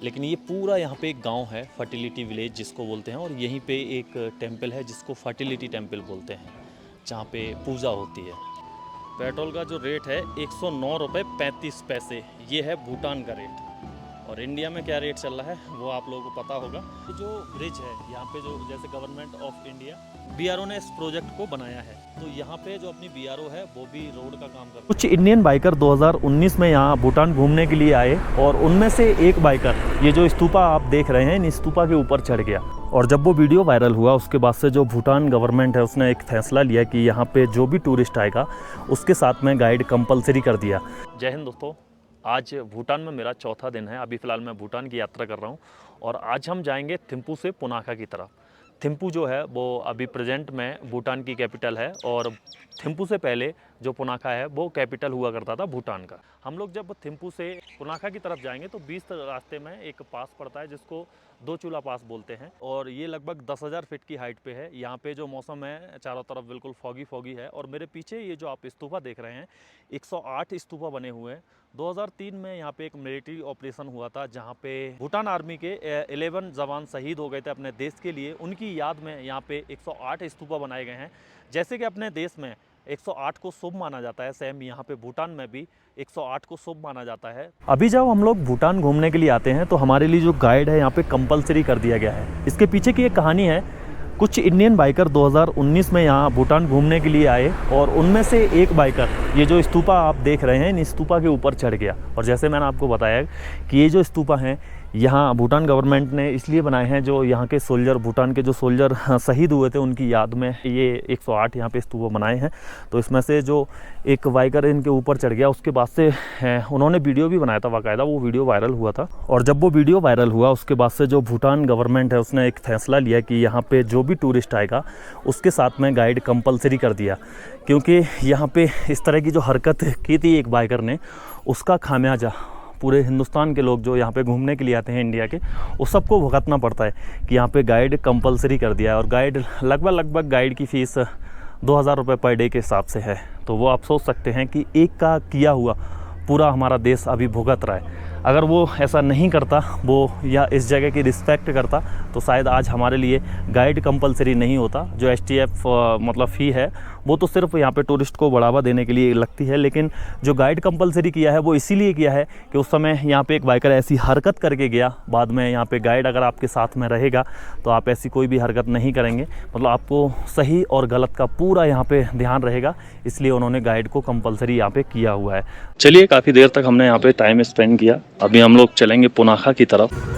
लेकिन ये पूरा यहाँ पे एक गांव है, फर्टिलिटी विलेज जिसको बोलते हैं, और यहीं पे एक टेंपल है जिसको फर्टिलिटी टेंपल बोलते हैं, जहाँ पे पूजा होती है। पेट्रोल का जो रेट है 109 रुपये 35 पैसे, ये है भूटान का रेट। और इंडिया में क्या रेट चल रहा है वो आप लोगों को पता होगा। तो जो ब्रिज है यहाँ पे, जो जैसे गवर्नमेंट ऑफ इंडिया बीआरओ ने इस प्रोजेक्ट को बनाया है, तो यहाँ पे जो अपनी बीआरओ है वो भी रोड का काम करता है। कुछ इंडियन बाइकर 2019 में यहाँ भूटान घूमने के लिए आए, और उनमें से एक बाइकर ये जो स्तूपा आप देख रहे हैं, इन स्तूपा के ऊपर चढ़ गया। और जब वो वीडियो वायरल हुआ उसके बाद से जो भूटान गवर्नमेंट है उसने एक फैसला लिया कि यहाँ पे जो भी टूरिस्ट आएगा उसके साथ में गाइड कंपलसरी कर दिया। जय हिंद दोस्तों, आज भूटान में मेरा चौथा दिन है। अभी फ़िलहाल मैं भूटान की यात्रा कर रहा हूँ और आज हम जाएंगे थिम्पू से पुनाखा की तरफ। थिम्पू जो है वो अभी प्रेजेंट में भूटान की कैपिटल है, और थिम्पू से पहले जो पुनाखा है वो कैपिटल हुआ करता था भूटान का। हम लोग जब थिम्पू से पुनाखा की तरफ जाएंगे तो 20 रास्ते में एक पास पड़ता है जिसको दो चूल्हा पास बोलते हैं, और ये लगभग 10,000 फीट की हाइट पे है। यहाँ पे जो मौसम है चारों तरफ बिल्कुल फॉगी फॉगी है। और मेरे पीछे ये जो आप स्तूपा देख रहे हैं, 108 स्तूपा बने हुए हैं। 2003 में यहाँ पे एक मिलिट्री ऑपरेशन हुआ था जहाँ पे भूटान आर्मी के 11 जवान शहीद हो गए थे अपने देश के लिए। उनकी याद में यहाँ पे 108 स्तूपा बनाए गए हैं। जैसे कि अपने देश में 108 को शुभ माना जाता है, सेम यहाँ पे भूटान में भी 108 को शुभ माना जाता है। अभी जब हम लोग भूटान घूमने के लिए आते हैं तो हमारे लिए जो गाइड है यहाँ पे कंपलसरी कर दिया गया है। इसके पीछे की एक कहानी है। कुछ इंडियन बाइकर 2019 में यहाँ भूटान घूमने के लिए आए, और उनमें से एक बाइकर ये जो स्तूपा आप देख रहे हैं, इन स्तूपा के ऊपर चढ़ गया। और जैसे मैंने आपको बताया कि ये जो स्तूपा हैं यहाँ भूटान गवर्नमेंट ने इसलिए बनाए हैं, जो यहाँ के सोल्जर, भूटान के जो सोल्जर शहीद हुए थे उनकी याद में ये 108 यहाँ पे स्तूपा बनाए हैं। तो इसमें से जो एक बाइकर इनके ऊपर चढ़ गया, उसके बाद से उन्होंने वीडियो भी बनाया था बाकायदा, वो वीडियो वायरल हुआ था। और जब वो वीडियो वायरल हुआ उसके बाद से जो भूटान गवर्नमेंट है उसने एक फैसला लिया कि यहाँ पे जो भी टूरिस्ट आएगा उसके साथ में गाइड कंपलसरी कर दिया। क्योंकि यहाँ पे इस तरह की जो हरकत की थी एक बाइकर ने, उसका खामियाजा पूरे हिंदुस्तान के लोग जो यहाँ पे घूमने के लिए आते हैं इंडिया के, उस सबको भुगतना पड़ता है कि यहाँ पे गाइड कंपलसरी कर दिया है। और गाइड लगभग गाइड की फ़ीस 2,000 रुपये पर डे के हिसाब से है। तो वो आप सोच सकते हैं कि एक का किया हुआ पूरा हमारा देश अभी भुगत रहा है। अगर वो ऐसा नहीं करता, वो या इस जगह की रिस्पेक्ट करता, तो शायद आज हमारे लिए गाइड कंपलसरी नहीं होता। जो STF मतलब फ़ी है वो तो सिर्फ यहाँ पे टूरिस्ट को बढ़ावा देने के लिए लगती है, लेकिन जो गाइड कंपलसरी किया है वो इसीलिए किया है कि उस समय यहाँ पे एक बाइकर ऐसी हरकत करके गया। बाद में यहाँ पे गाइड अगर आपके साथ में रहेगा तो आप ऐसी कोई भी हरकत नहीं करेंगे, मतलब आपको सही और गलत का पूरा यहाँ पे ध्यान रहेगा। इसलिए उन्होंने गाइड को कंपलसरी यहाँ पे किया हुआ है। चलिए, काफ़ी देर तक हमने यहाँ पे टाइम स्पेंड किया। अभी हम लोग चलेंगे पुनाखा की तरफ।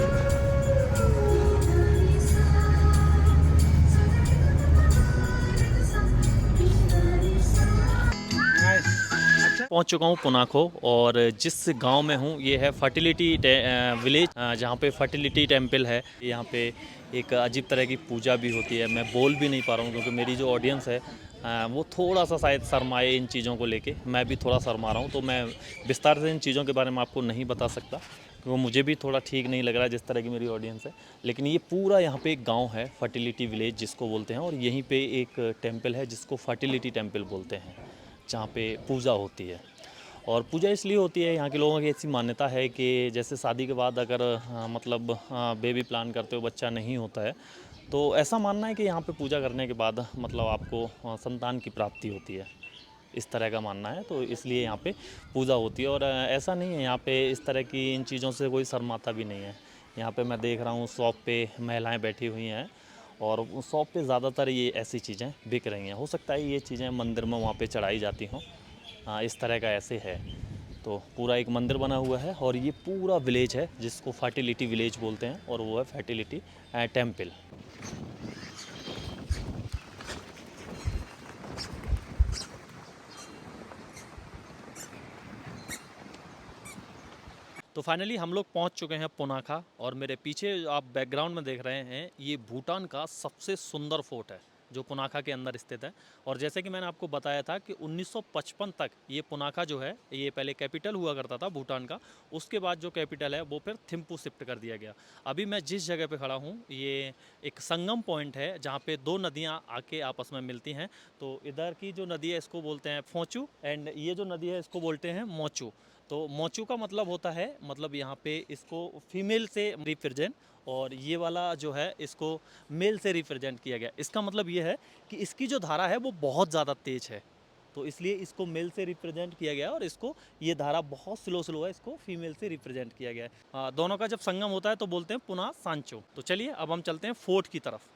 पहुंच चुका हूं पुनाखो, और जिस गांव में हूं ये है फर्टिलिटी विलेज, जहां पे फर्टिलिटी टेंपल है। यहाँ पे एक अजीब तरह की पूजा भी होती है। मैं बोल भी नहीं पा रहा हूँ क्योंकि मेरी जो ऑडियंस है वो थोड़ा सा शायद शर्माए इन चीज़ों को लेके। मैं भी थोड़ा शर्मा रहा हूँ, तो मैं विस्तार से इन चीज़ों के बारे में आपको नहीं बता सकता क्योंकि मुझे भी थोड़ा ठीक नहीं लग रहा है जिस तरह की मेरी ऑडियंस है। लेकिन ये पूरा यहाँ पे एक गांव है, फर्टिलिटी विलेज जिसको बोलते हैं, और यहीं पे एक टेंपल है जिसको फर्टिलिटी टेंपल बोलते हैं, जहाँ पे पूजा होती है। और पूजा इसलिए होती है, यहाँ के लोगों की ऐसी मान्यता है कि जैसे शादी के बाद अगर मतलब बेबी प्लान करते हो, बच्चा नहीं होता है, तो ऐसा मानना है कि यहाँ पे पूजा करने के बाद मतलब आपको संतान की प्राप्ति होती है, इस तरह का मानना है। तो इसलिए यहाँ पे पूजा होती है। और ऐसा नहीं है, यहाँ पे इस तरह की इन चीज़ों से कोई शर्माता भी नहीं है। यहाँ पे मैं देख रहा हूँ शॉप पे महिलाएं बैठी हुई हैं, और शॉप पे ज़्यादातर ये ऐसी चीज़ें बिक रही हैं। हो सकता है ये चीज़ें मंदिर में वहाँ पे चढ़ाई जाती हों, इस तरह का ऐसे है। तो पूरा एक मंदिर बना हुआ है, और ये पूरा विलेज है जिसको फर्टिलिटी विलेज बोलते हैं, और वो है फर्टिलिटी टेंपल। तो फाइनली हम लोग पहुंच चुके हैं पुनाखा, और मेरे पीछे आप बैकग्राउंड में देख रहे हैं ये भूटान का सबसे सुंदर फोर्ट है जो पुनाखा के अंदर स्थित है। और जैसे कि मैंने आपको बताया था कि 1955 तक ये पुनाखा जो है ये पहले कैपिटल हुआ करता था भूटान का। उसके बाद जो कैपिटल है वो फिर थिम्पू शिफ्ट कर दिया गया। अभी मैं जिस जगह पे खड़ा हूँ ये एक संगम पॉइंट है जहाँ पे दो नदियाँ आके आपस में मिलती हैं। तो इधर की जो नदी है इसको बोलते हैं फोचू, एंड ये जो नदी है इसको बोलते हैं मोचू। तो मोचू का मतलब होता है, मतलब यहाँ पे इसको फीमेल से रिप्रेजेंट, और ये वाला जो है इसको मेल से रिप्रेजेंट किया गया। इसका मतलब ये है कि इसकी जो धारा है वो बहुत ज़्यादा तेज है, तो इसलिए इसको मेल से रिप्रेजेंट किया गया है, और इसको ये धारा बहुत स्लो स्लो है, इसको फीमेल से रिप्रेजेंट किया गया है। दोनों का जब संगम होता है तो बोलते हैं पुना सांचो। तो चलिए अब हम चलते हैं फोर्ट की तरफ।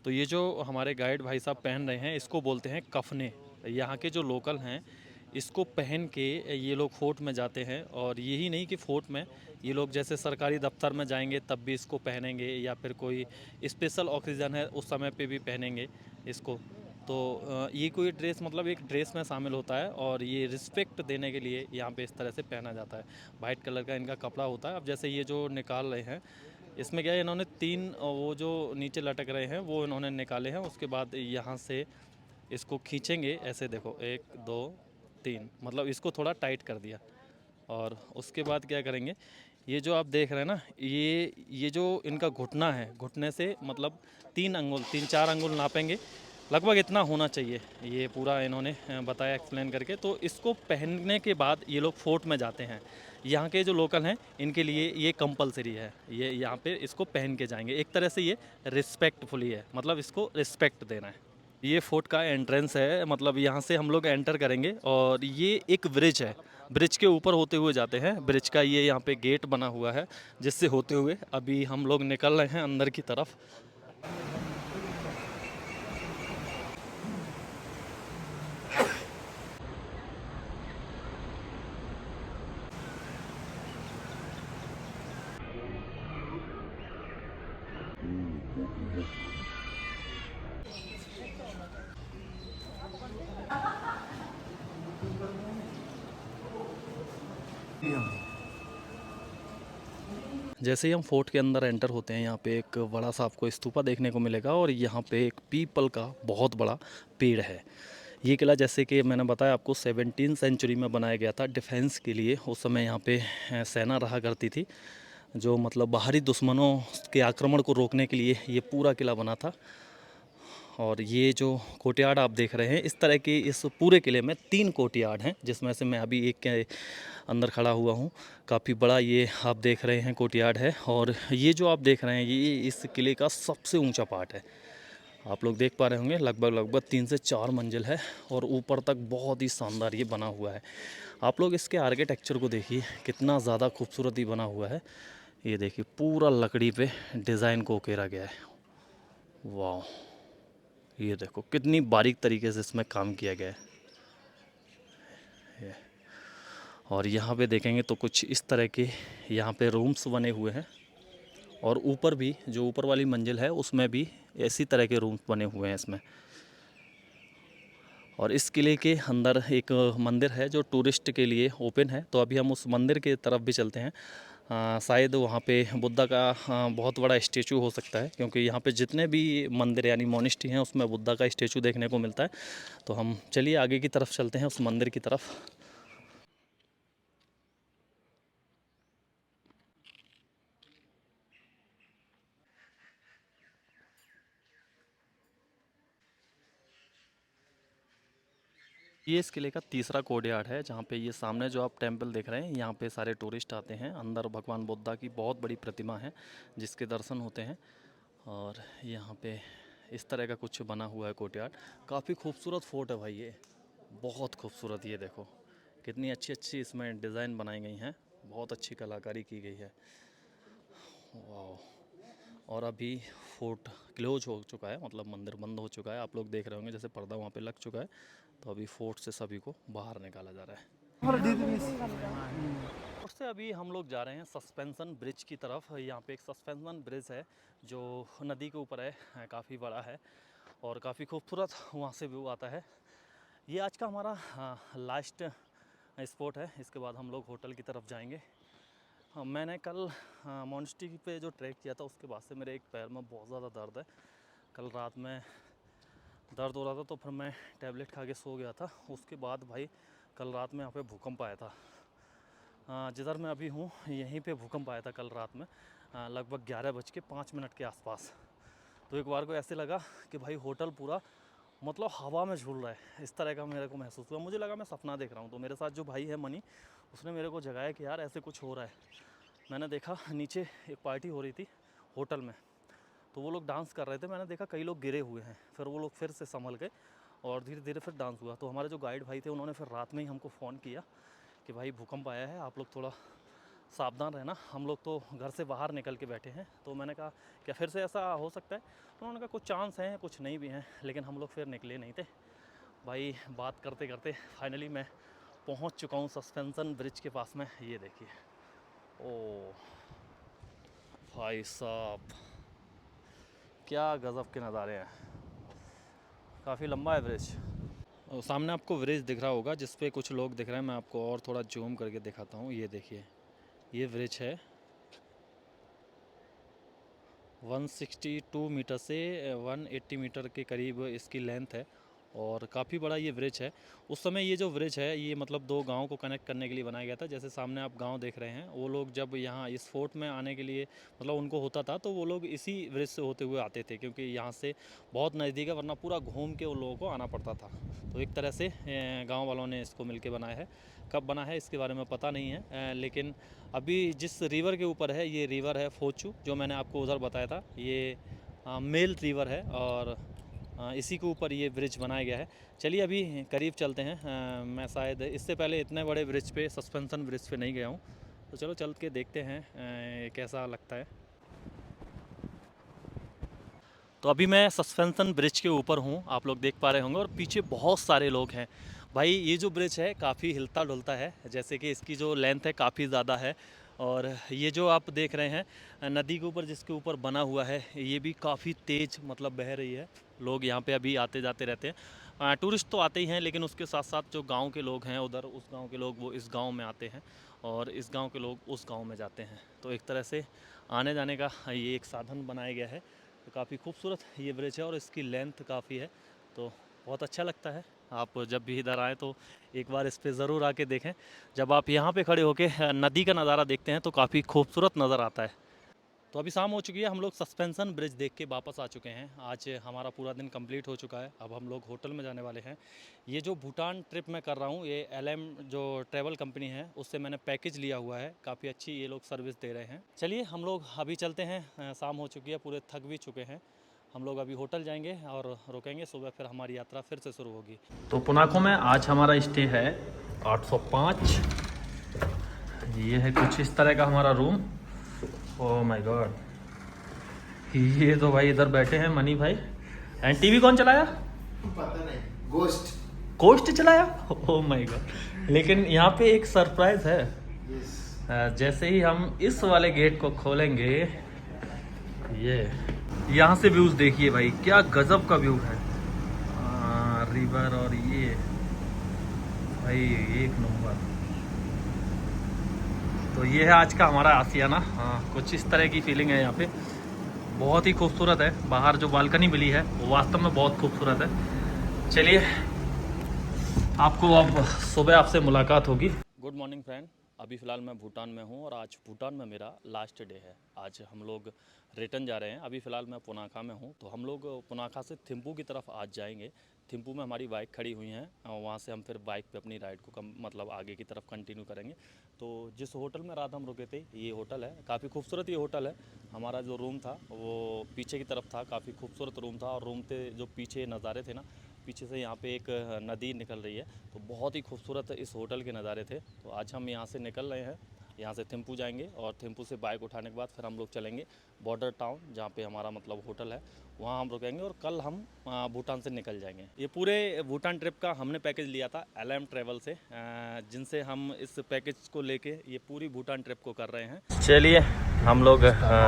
तो ये जो हमारे गाइड भाई साहब पहन रहे हैं इसको बोलते हैं कफने। यहाँ के जो लोकल हैं इसको पहन के ये लोग फोर्ट में जाते हैं, और यही नहीं कि फोर्ट में, ये लोग जैसे सरकारी दफ्तर में जाएंगे तब भी इसको पहनेंगे, या फिर कोई स्पेशल ऑक्सीजन है उस समय पे भी पहनेंगे इसको। तो ये कोई ड्रेस मतलब एक ड्रेस में शामिल होता है, और ये रिस्पेक्ट देने के लिए यहाँ पे इस तरह से पहना जाता है। वाइट कलर का इनका कपड़ा होता है। अब जैसे ये जो निकाल रहे हैं इसमें क्या है, इन्होंने 3 वो जो नीचे लटक रहे हैं वो इन्होंने निकाले हैं। उसके बाद यहाँ से इसको खींचेंगे ऐसे, देखो 1 2 3, मतलब इसको थोड़ा टाइट कर दिया। और उसके बाद क्या करेंगे, ये जो आप देख रहे हैं ना, ये जो इनका घुटना है, घुटने से मतलब 3 4 अंगुल नापेंगे, लगभग इतना होना चाहिए। ये पूरा इन्होंने बताया एक्सप्लेन करके। तो इसको पहनने के बाद ये लोग फोर्ट में जाते हैं। यहाँ के जो लोकल हैं इनके लिए ये कंपलसरी है, ये यहाँ पे इसको पहन के जाएंगे। एक तरह से ये रिस्पेक्टफुली है, मतलब इसको रिस्पेक्ट देना है। ये फोर्ट का एंट्रेंस है, मतलब यहाँ से हम लोग एंटर करेंगे, और ये एक ब्रिज है, ब्रिज के ऊपर होते हुए जाते हैं। ब्रिज का ये यहाँ पे गेट बना हुआ है, जिससे होते हुए अभी हम लोग निकल रहे हैं अंदर की तरफ। जैसे ही हम फोर्ट के अंदर एंटर होते हैं, यहाँ पे एक बड़ा सा आपको स्तूपा देखने को मिलेगा, और यहाँ पे एक पीपल का बहुत बड़ा पेड़ है। ये किला जैसे कि मैंने बताया आपको 17वीं सेंचुरी में बनाया गया था डिफेंस के लिए। उस समय यहाँ पे सेना रहा करती थी, जो मतलब बाहरी दुश्मनों के आक्रमण को रोकने के लिए ये पूरा किला बना था। और ये जो कोर्टयार्ड आप देख रहे हैं, इस तरह के इस पूरे किले में 3 कोर्टयार्ड हैं, जिसमें से मैं अभी एक के अंदर खड़ा हुआ हूँ। काफ़ी बड़ा ये आप देख रहे हैं कोर्टयार्ड है। और ये जो आप देख रहे हैं ये इस किले का सबसे ऊंचा पार्ट है। आप लोग देख पा रहे होंगे, लगभग 3 से 4 मंजिल है, और ऊपर तक बहुत ही शानदार ये बना हुआ है। आप लोग इसके आर्किटेक्चर को देखिए, कितना ज़्यादा खूबसूरत ही बना हुआ है। ये देखिए पूरा लकड़ी पे डिज़ाइन को उकेरा गया है। वाह, ये देखो कितनी बारीक तरीके से इसमें काम किया गया है। और यहाँ पे देखेंगे तो कुछ इस तरह के यहाँ पे रूम्स बने हुए हैं, और ऊपर भी जो ऊपर वाली मंजिल है उसमें भी इसी तरह के रूम्स बने हुए हैं इसमें। और इस किले के अंदर एक मंदिर है जो टूरिस्ट के लिए ओपन है, तो अभी हम उस मंदिर के तरफ भी चलते हैं। शायद वहाँ पे बुद्धा का बहुत बड़ा स्टेचू हो सकता है, क्योंकि यहाँ पे जितने भी मंदिर यानी मोनिस्ट्री हैं उसमें बुद्धा का स्टेचू देखने को मिलता है। तो हम चलिए आगे की तरफ चलते हैं, उस मंदिर की तरफ। ये इस किले का तीसरा कोर्टयार्ड है, जहाँ पे ये सामने जो आप टेंपल देख रहे हैं यहाँ पे सारे टूरिस्ट आते हैं। अंदर भगवान बुद्धा की बहुत बड़ी प्रतिमा है जिसके दर्शन होते हैं। और यहाँ पे इस तरह का कुछ बना हुआ है कोर्टयार्ड। काफ़ी खूबसूरत फोर्ट है भाई ये, बहुत खूबसूरत। ये देखो कितनी अच्छी अच्छी इसमें डिज़ाइन बनाई गई हैं, बहुत अच्छी कलाकारी की गई है। वाह। और अभी फोर्ट क्लोज हो चुका है, मतलब मंदिर बंद हो चुका है। आप लोग देख रहे होंगे जैसे पर्दा वहाँ पे लग चुका है, तो अभी फोर्ट से सभी को बाहर निकाला जा रहा है। उससे अभी हम लोग जा रहे हैं सस्पेंशन ब्रिज की तरफ। यहाँ पे एक सस्पेंशन ब्रिज है जो नदी के ऊपर है, काफ़ी बड़ा है और काफ़ी खूबसूरत वहाँ से व्यू आता है। ये आज का हमारा लास्ट स्पॉट है, इसके बाद हम लोग होटल की तरफ जाएंगे। मैंने कल मोनेस्ट्री पे जो ट्रैक किया था उसके बाद से मेरे एक पैर में बहुत ज़्यादा दर्द है। कल रात में दर्द हो रहा था तो फिर मैं टैबलेट खा के सो गया था। उसके बाद भाई कल रात में यहाँ पे भूकंप आया था। जिधर मैं अभी हूँ यहीं पे भूकंप आया था कल रात में लगभग 11:05 के आसपास। तो एक बार को ऐसे लगा कि भाई होटल पूरा मतलब हवा में झूल रहा है, इस तरह का मेरे को महसूस हुआ। मुझे लगा मैं सपना देख रहा हूँ। तो मेरे साथ जो भाई है मनी, उसने मेरे को जगाया कि यार ऐसे कुछ हो रहा है। मैंने देखा नीचे एक पार्टी हो रही थी होटल में, तो वो लोग डांस कर रहे थे। मैंने देखा कई लोग गिरे हुए हैं, फिर वो लोग फिर से संभल गए और धीरे धीरे फिर डांस हुआ। तो हमारे जो गाइड भाई थे उन्होंने फिर रात में ही हमको फ़ोन किया कि भाई भूकंप आया है, आप लोग थोड़ा सावधान रहना। हम लोग तो घर से बाहर निकल के बैठे हैं। तो मैंने कहा क्या फिर से ऐसा हो सकता है? तो उन्होंने कहा कुछ चांस हैं, कुछ नहीं भी हैं, लेकिन हम लोग फिर निकले नहीं थे। भाई बात करते करते फाइनली मैं पहुंच चुका हूं सस्पेंशन ब्रिज के पास में। ये देखिए, ओ भाई साहब क्या गज़ब के नज़ारे हैं। काफ़ी लंबा है ब्रिज। और सामने आपको ब्रिज दिख रहा होगा जिस पे कुछ लोग दिख रहे हैं। मैं आपको और थोड़ा जूम करके दिखाता हूँ। ये देखिए, ये ब्रिज है 162 मीटर से 180 मीटर के करीब इसकी लेंथ है और काफ़ी बड़ा ये ब्रिज है। उस समय ये जो ब्रिज है ये मतलब दो गाँव को कनेक्ट करने के लिए बनाया गया था। जैसे सामने आप गांव देख रहे हैं, वो लोग जब यहाँ इस फोर्ट में आने के लिए मतलब उनको होता था तो वो लोग इसी ब्रिज से होते हुए आते थे, क्योंकि यहाँ से बहुत नज़दीक है, वरना पूरा घूम के उन लोगों को आना पड़ता था। तो एक तरह से गाँव वालों ने इसको मिल के बनाया है। कब बना है इसके बारे में पता नहीं है, लेकिन अभी जिस रिवर के ऊपर है, ये रिवर है फोचू, जो मैंने आपको उधर बताया था। ये मेल रिवर है और इसी के ऊपर ये ब्रिज बनाया गया है। चलिए अभी करीब चलते हैं। मैं शायद इससे पहले इतने बड़े ब्रिज पे, सस्पेंशन ब्रिज पे नहीं गया हूँ, तो चलो चल के देखते हैं कैसा लगता है। तो अभी मैं सस्पेंशन ब्रिज के ऊपर हूँ, आप लोग देख पा रहे होंगे, और पीछे बहुत सारे लोग हैं। भाई ये जो ब्रिज है काफ़ी हिलता डुलता है, जैसे कि इसकी जो लेंथ है काफ़ी ज़्यादा है। और ये जो आप देख रहे हैं नदी के ऊपर जिसके ऊपर बना हुआ है, ये भी काफ़ी तेज़ मतलब बह रही है। लोग यहाँ पे अभी आते जाते रहते हैं। टूरिस्ट तो आते ही हैं, लेकिन उसके साथ साथ जो गांव के लोग हैं उधर, उस गांव के लोग वो इस गांव में आते हैं और इस गांव के लोग उस गांव में जाते हैं। तो एक तरह से आने जाने का ये एक साधन बनाया गया है। तो काफ़ी खूबसूरत ये ब्रिज है और इसकी लेंथ काफ़ी है, तो बहुत अच्छा लगता है। आप जब भी इधर आएँ तो एक बार इस पे ज़रूर आके देखें। जब आप यहाँ पे खड़े होके नदी का नज़ारा देखते हैं तो काफ़ी खूबसूरत नज़र आता है। तो अभी शाम हो चुकी है, हम लोग सस्पेंशन ब्रिज देख के वापस आ चुके हैं। आज हमारा पूरा दिन कंप्लीट हो चुका है। अब हम लोग होटल में जाने वाले हैं। ये जो भूटान ट्रिप मैं कर रहा हूँ, ये LM जो ट्रैवल कंपनी है उससे मैंने पैकेज लिया हुआ है। काफ़ी अच्छी ये लोग सर्विस दे रहे हैं। चलिए हम लोग अभी चलते हैं। शाम हो चुकी है, पूरे थक भी चुके हैं। हम लोग अभी होटल जाएंगे और रुकेंगे, सुबह फिर हमारी यात्रा फिर से शुरू होगी। तो पुनाको में आज हमारा स्टे है 805। ये है कुछ इस तरह का हमारा रूम। ओह माय गॉड, ये तो भाई इधर बैठे हैं मनी भाई। एंड टीवी कौन चलाया? पता नहीं, गोस्ट चलाया। Oh my God. लेकिन यहाँ पे एक सरप्राइज है। जैसे ही हम इस वाले गेट को खोलेंगे, ये यहाँ से व्यूज देखिए भाई, क्या गजब का व्यू है। रिवर और ये भाई एक नंबर। तो ये है आज का हमारा आशियाना। कुछ इस तरह की फीलिंग है यहाँ पे। बहुत ही खूबसूरत है। बाहर जो बालकनी मिली है वो वास्तव में बहुत खूबसूरत है। चलिए आपको अब सुबह आपसे मुलाकात होगी। गुड मॉर्निंग फ्रेंड, अभी फ़िलहाल मैं भूटान में हूँ और आज भूटान में मेरा लास्ट डे है। आज हम लोग रिटर्न जा रहे हैं। अभी फ़िलहाल मैं पुनाखा में हूँ, तो हम लोग पुनाखा से थिम्पू की तरफ आज जाएंगे। थिम्पू में हमारी बाइक खड़ी हुई हैं, वहाँ से हम फिर बाइक पे अपनी राइड को मतलब आगे की तरफ कंटिन्यू करेंगे। तो जिस होटल में रात हम रुके थे, ये होटल है। काफ़ी खूबसूरत ये होटल है। हमारा जो रूम था वो पीछे की तरफ था, काफ़ी खूबसूरत रूम था। और रूम के जो पीछे नज़ारे थे ना, पीछे से यहाँ पे एक नदी निकल रही है, तो बहुत ही खूबसूरत इस होटल के नज़ारे थे। तो आज हम यहाँ से निकल रहे हैं, यहाँ से थिम्पू जाएंगे और थिम्पू से बाइक उठाने के बाद फिर हम लोग चलेंगे बॉर्डर टाउन, जहाँ पे हमारा मतलब होटल है, वहाँ हम रुकेंगे और कल हम भूटान से निकल जाएंगे। ये पूरे भूटान ट्रिप का हमने पैकेज लिया था LM ट्रैवल से, जिनसे हम इस पैकेज को लेके ये पूरी भूटान ट्रिप को कर रहे हैं। चलिए हम लोग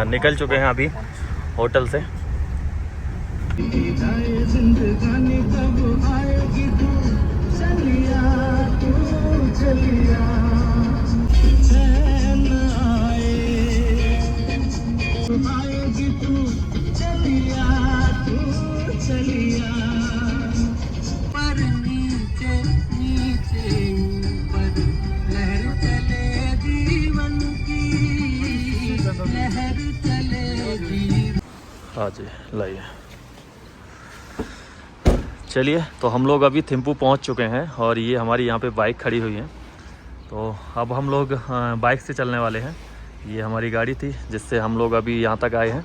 निकल चुके हैं अभी होटल से। जिंदगानी कब आएगी तू चलिया, तू चलिया, चैन आएगी तू चलिया, तू चलिया। पर नीचे नीचे ऊपर लहर चलेगी हाँ जी लाइए। चलिए तो हम लोग अभी थिम्पू पहुंच चुके हैं और ये हमारी यहाँ पे बाइक खड़ी हुई है। तो अब हम लोग बाइक से चलने वाले हैं। ये हमारी गाड़ी थी जिससे हम लोग अभी यहाँ तक आए हैं।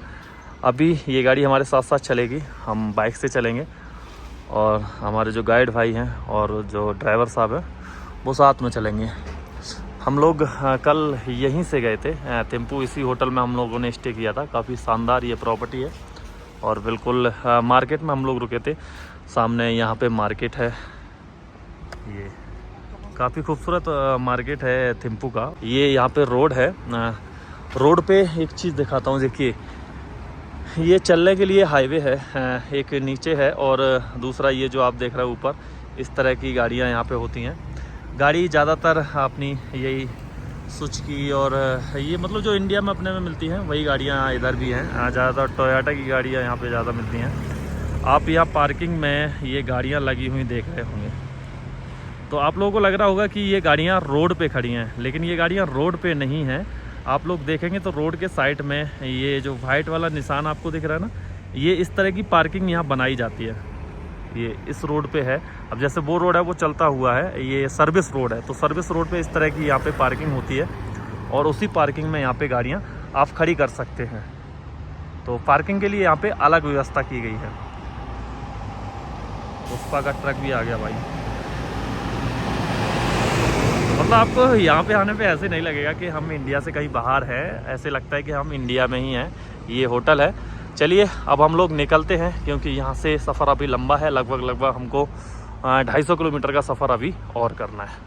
अभी ये गाड़ी हमारे साथ साथ चलेगी, हम बाइक से चलेंगे और हमारे जो गाइड भाई हैं और जो ड्राइवर साहब हैं वो साथ में चलेंगे। हम लोग कल यहीं से गए थे थिम्पू, इसी होटल में हम लोगों ने स्टे किया था। काफ़ी शानदार ये प्रॉपर्टी है और बिल्कुल मार्केट में हम लोग रुके थे। सामने यहाँ पे मार्केट है, ये काफ़ी खूबसूरत मार्केट है थिम्पू का। ये यहाँ पे रोड है, रोड पे एक चीज़ दिखाता हूँ। देखिए ये चलने के लिए हाईवे है, एक नीचे है और दूसरा ये जो आप देख रहे हो ऊपर, इस तरह की गाड़ियाँ यहाँ पे होती हैं। गाड़ी ज़्यादातर अपनी यही सुजुकी और ये मतलब जो इंडिया में अपने में मिलती हैं वही गाड़ियाँ इधर भी हैं। ज़्यादातर टोयोटा की गाड़ियाँ यहाँ पे ज़्यादा मिलती हैं। आप यहाँ पार्किंग में ये गाड़ियाँ लगी हुई देख रहे होंगे तो आप लोगों को लग रहा होगा कि ये गाड़ियाँ रोड पे खड़ी हैं, लेकिन ये गाड़ियाँ रोड पे नहीं हैं। आप लोग देखेंगे तो रोड के साइड में ये जो वाइट वाला निशान आपको दिख रहा है ना, ये इस तरह की पार्किंग यहाँ बनाई जाती है। ये इस रोड पे है। अब जैसे वो रोड है वो चलता हुआ है, ये सर्विस रोड है, तो सर्विस रोड पे इस तरह की यहाँ पे पार्किंग होती है और उसी पार्किंग में यहाँ पे गाड़ियाँ आप खड़ी कर सकते हैं। तो पार्किंग के लिए यहाँ पे अलग व्यवस्था की गई है। पुष्पा का ट्रक भी आ गया भाई। मतलब आपको यहाँ पे आने पे ऐसे नहीं लगेगा कि हम इंडिया से कहीं बाहर है, ऐसे लगता है कि हम इंडिया में ही हैं। ये होटल है। चलिए अब हम लोग निकलते हैं क्योंकि यहाँ से सफ़र अभी लंबा है। लगभग हमको 250 किलोमीटर का सफ़र अभी और करना है।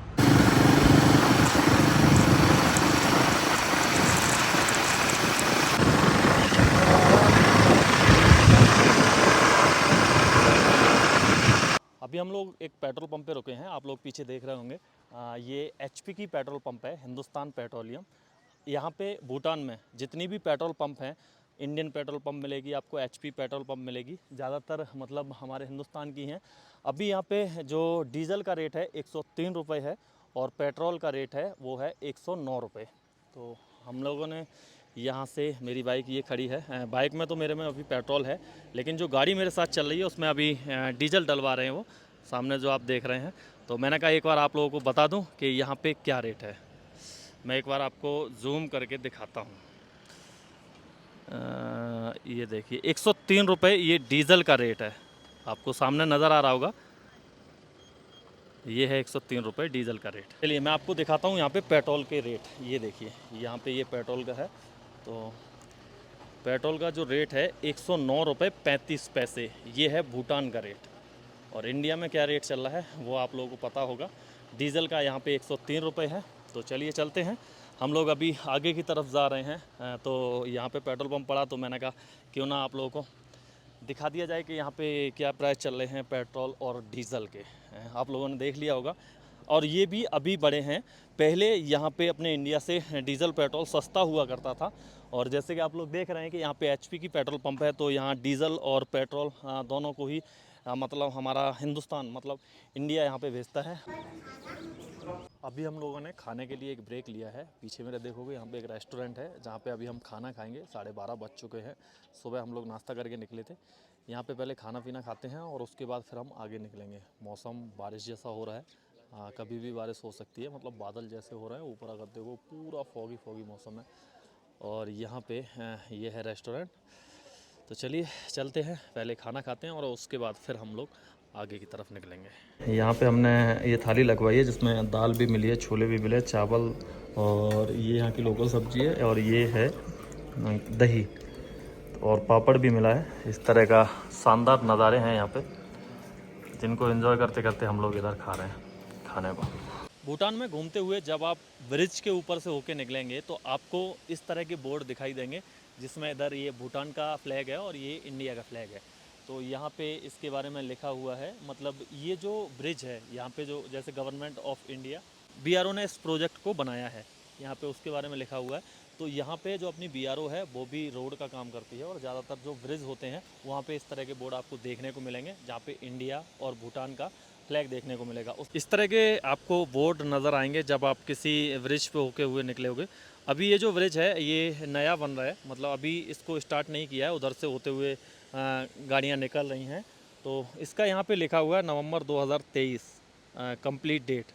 अभी हम लोग एक पेट्रोल पंप पे रुके हैं, आप लोग पीछे देख रहे होंगे। ये HP की पेट्रोल पंप है, हिंदुस्तान पेट्रोलियम। यहाँ पे भूटान में जितनी भी पेट्रोल पंप हैं, इंडियन पेट्रोल पंप मिलेगी आपको, HP पेट्रोल पंप मिलेगी, ज़्यादातर मतलब हमारे हिंदुस्तान की हैं। अभी यहाँ पे जो डीजल का रेट है 103 रुपये है और पेट्रोल का रेट है वो है 109 रुपये। तो हम लोगों ने यहाँ से, मेरी बाइक ये खड़ी है, बाइक में तो मेरे में अभी पेट्रोल है, लेकिन जो गाड़ी मेरे साथ चल रही है उसमें अभी डीजल डलवा रहे हैं वो सामने जो आप देख रहे हैं। तो मैंने कहा एक बार आप लोगों को बता दूं कि यहाँ पे क्या रेट है। मैं एक बार आपको जूम करके दिखाता हूँ। ये देखिए 103 रुपये ये डीजल का रेट है, आपको सामने नज़र आ रहा होगा। ये है 103 रुपये डीजल का रेट। चलिए मैं आपको दिखाता हूँ यहाँ पे पेट्रोल के रेट। ये देखिए यहाँ पे ये पेट्रोल का है। तो पेट्रोल का जो रेट है 109 रुपये 35 पैसे, ये है भूटान का रेट। और इंडिया में क्या रेट चल रहा है वो आप लोगों को पता होगा। डीजल का यहाँ पे 103 रुपये है। तो चलिए चलते हैं, हम लोग अभी आगे की तरफ जा रहे हैं। तो यहाँ पे पेट्रोल पंप पड़ा तो मैंने कहा क्यों ना आप लोगों को दिखा दिया जाए कि यहाँ पे क्या प्राइस चल रहे हैं पेट्रोल और डीज़ल के। आप लोगों ने देख लिया होगा और ये भी अभी बढ़े हैं। पहले यहाँ पे अपने इंडिया से डीज़ल पेट्रोल सस्ता हुआ करता था और जैसे कि आप लोग देख रहे हैं कि यहाँ पे HP की पेट्रोल पंप है, तो यहाँ डीज़ल और पेट्रोल दोनों को ही मतलब हमारा हिंदुस्तान मतलब इंडिया यहाँ पे भेजता है। अभी हम लोगों ने खाने के लिए एक ब्रेक लिया है। पीछे मेरे देखोगे यहाँ पे एक रेस्टोरेंट है जहाँ पे अभी हम खाना खाएंगे। 12:30 बज चुके हैं। सुबह हम लोग नाश्ता करके निकले थे। यहाँ पे पहले खाना पीना खाते हैं और उसके बाद फिर हम आगे निकलेंगे। मौसम बारिश जैसा हो रहा है, कभी भी बारिश हो सकती है, मतलब बादल जैसे हो रहे हैं। ऊपर अगर देखो पूरा फॉगी मौसम है और यहाँ पे ये है रेस्टोरेंट। तो चलिए चलते हैं, पहले खाना खाते हैं और उसके बाद फिर हम लोग आगे की तरफ निकलेंगे। यहाँ पे हमने ये थाली लगवाई है जिसमें दाल भी मिली है, छोले भी मिले, चावल और ये यहाँ की लोकल सब्जी है और ये है दही और पापड़ भी मिला है। इस तरह का शानदार नज़ारे हैं यहाँ पे जिनको एंजॉय करते करते हम लोग इधर खा रहे हैं खाने को। भूटान में घूमते हुए जब आप ब्रिज के ऊपर से होके निकलेंगे तो आपको इस तरह के बोर्ड दिखाई देंगे जिसमें इधर ये भूटान का फ्लैग है और ये इंडिया का फ्लैग है। तो यहाँ पे इसके बारे में लिखा हुआ है, मतलब ये जो ब्रिज है यहाँ पे जो जैसे गवर्नमेंट ऑफ इंडिया BRO ने इस प्रोजेक्ट को बनाया है, यहाँ पे उसके बारे में लिखा हुआ है। तो यहाँ पे जो अपनी BRO है वो भी रोड का काम करती है और ज़्यादातर जो ब्रिज होते हैं वहाँ पे इस तरह के बोर्ड आपको देखने को मिलेंगे जहाँ पे इंडिया और भूटान का फ्लैग देखने को मिलेगा। इस तरह के आपको बोर्ड नज़र आएंगे जब आप किसी ब्रिज पे होके हुए निकले होगे। अभी ये जो ब्रिज है ये नया बन रहा है, मतलब अभी इसको स्टार्ट नहीं किया है, उधर से होते हुए गाड़ियाँ निकल रही हैं। तो इसका यहाँ पे लिखा हुआ है नवंबर 2023 कंप्लीट डेट।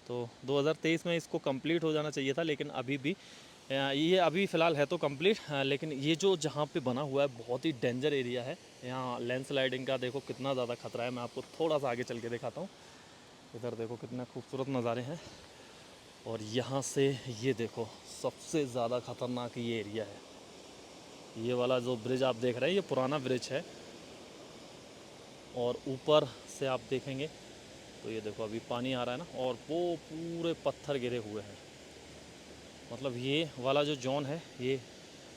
तो 2023 में इसको कंप्लीट हो जाना चाहिए था, लेकिन अभी भी ये अभी फ़िलहाल है तो कंप्लीट। लेकिन ये जो जहाँ पे बना हुआ है बहुत ही डेंजर एरिया है। यहाँ लैंडस्लाइडिंग का देखो कितना ज़्यादा खतरा है। मैं आपको थोड़ा सा आगे चल के दिखाता हूँ। इधर देखो कितने खूबसूरत नज़ारे हैं, और यहाँ से ये देखो सबसे ज़्यादा ख़तरनाक ये एरिया है। ये वाला जो ब्रिज आप देख रहे हैं ये पुराना ब्रिज है, और ऊपर से आप देखेंगे तो ये देखो अभी पानी आ रहा है ना, और वो पूरे पत्थर गिरे हुए हैं। मतलब ये वाला जो जोन है ये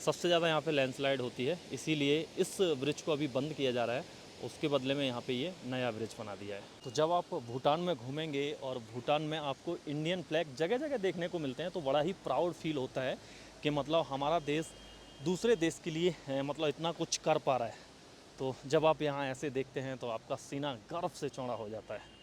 सबसे ज़्यादा यहाँ पे लैंडस्लाइड होती है, इसीलिए इस ब्रिज को अभी बंद किया जा रहा है। उसके बदले में यहाँ पे ये नया ब्रिज बना दिया है। तो जब आप भूटान में घूमेंगे और भूटान में आपको इंडियन फ्लैग जगह जगह देखने को मिलते हैं, तो बड़ा ही प्राउड फील होता है कि मतलब हमारा देश दूसरे देश के लिए मतलब इतना कुछ कर पा रहा है। तो जब आप यहाँ ऐसे देखते हैं तो आपका सीना गर्व से चौड़ा हो जाता है।